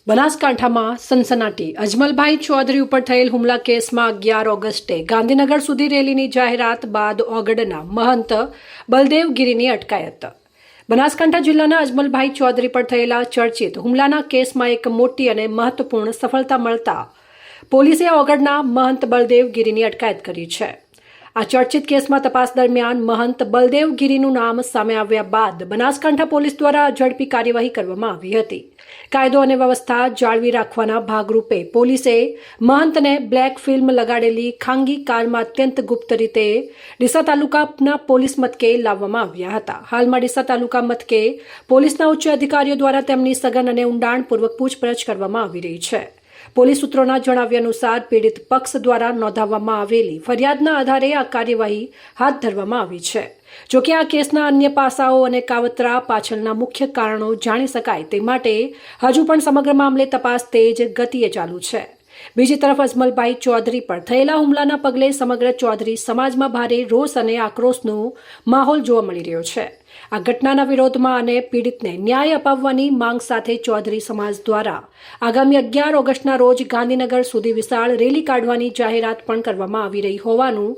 બનાસકાંઠામાં સનસનાટી અજમલભાઈ ચૌધરી ઉપર થયેલ હુમલા કેસમાં 11 ઓગસ્ટે ગાંધીનગર સુધી રેલીની જાહેરાત બાદ ઓગડના મહંત બલદેવગીરીની અટકાયત। બનાસકાંઠા જિલ્લાના અજમલભાઈ ચૌધરી પર થયેલા ચર્ચિત હુમલાના કેસમાં એક મોટી અને મહત્વપૂર્ણ સફળતા મળતા પોલીસે ઓગડના મહંત બલદેવગીરીની અટકાયત કરી છે। આ ચર્ચિત કેસમાં તપાસ દરમિયાન મહંત બલદેવગીરીનું નામ સામે આવ્યા બાદ બનાસકાંઠા પોલીસ દ્વારા ઝડપી કાર્યવાહી કરવામાં આવી હતી। કાયદો અને વ્યવસ્થા જાળવી રાખવાના ભાગરૂપે પોલીસે મહંતને બ્લેક ફિલ્મ લગાડેલી ખાનગી કારમાં અત્યંત ગુપ્ત રીતે ડીસા તાલુકાના પોલીસ મથકે લાવવામાં આવ્યા હતા। હાલમાં ડીસા તાલુકા મથકે પોલીસના ઉચ્ચ અધિકારીઓ દ્વારા તેમની સઘન અને ઊંડાણપૂર્વક પૂછપરછ કરવામાં આવી રહી છે। પોલીસ સૂત્રોના જણાવ્યા અનુસાર પીડિત પક્ષ દ્વારા નોંધાવવામાં આવેલી ફરિયાદના આધારે આ કાર્યવાહી હાથ ધરવામાં આવી છે। જોકે આ કેસના અન્ય પાસાઓ અને કાવતરા પાછળના મુખ્ય કારણો જાણી શકાય તે માટે હજુ પણ સમગ્ર મામલે તપાસ તેજ ગતિએ ચાલુ છે। બીજી તરફ અજમલભાઈ ચૌધરી પર થયેલા હુમલાના પગલે સમગ્ર ચૌધરી સમાજમાં ભારે રોષ અને આક્રોશનો માહોલ જોવા મળી રહ્યો છે। આ ઘટનાના વિરોધમાં અને પીડિતને ન્યાય અપાવવાની માંગ સાથે ચૌધરી સમાજ દ્વારા આગામી 11 ઓગસ્ટના રોજ ગાંધીનગર સુધી વિશાળ રેલી કાઢવાની જાહેરાત પણ કરવામાં આવી રહી હોવાનું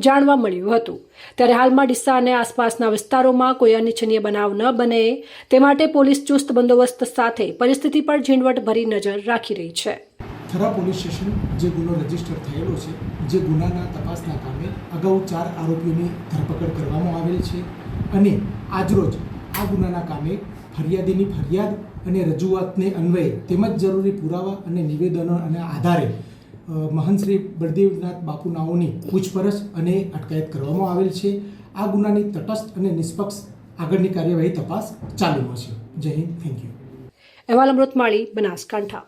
જાણવા મળ્યું હતું। ત્યારે હાલમાં ડીસા અને આસપાસના વિસ્તારોમાં કોઈ અનિચ્છનીય બનાવ ન બને તે માટે પોલીસ ચુસ્ત બંદોબસ્ત સાથે પરિસ્થિતિ પર ઝીણવટભરી નજર રાખી રહી છે। થરા પોલીસ સ્ટેશન જે ગુનો રજીસ્ટર થયેલો છે, જે ગુનાના તપાસના કામે અગાઉ 4 આરોપીઓની ધરપકડ કરવામાં આવેલ છે અને આજરોજ આ ગુનાના કામે ફરિયાદીની ફરિયાદ અને રજૂઆતને અન્વયે તેમજ જરૂરી પુરાવા અને નિવેદનોના આધારે મહંત શ્રી બળદેવનાથ બાપુનાઓની પૂછપરછ અને અટકાયત કરવામાં આવેલ છે। આ ગુનાની તટસ્થ અને નિષ્પક્ષ આગળની કાર્યવાહી તપાસ ચાલુમાં છે। જય હિન્દ, થેન્ક યુ। અહેવાલ અમૃતમાળી, બનાસકાંઠા।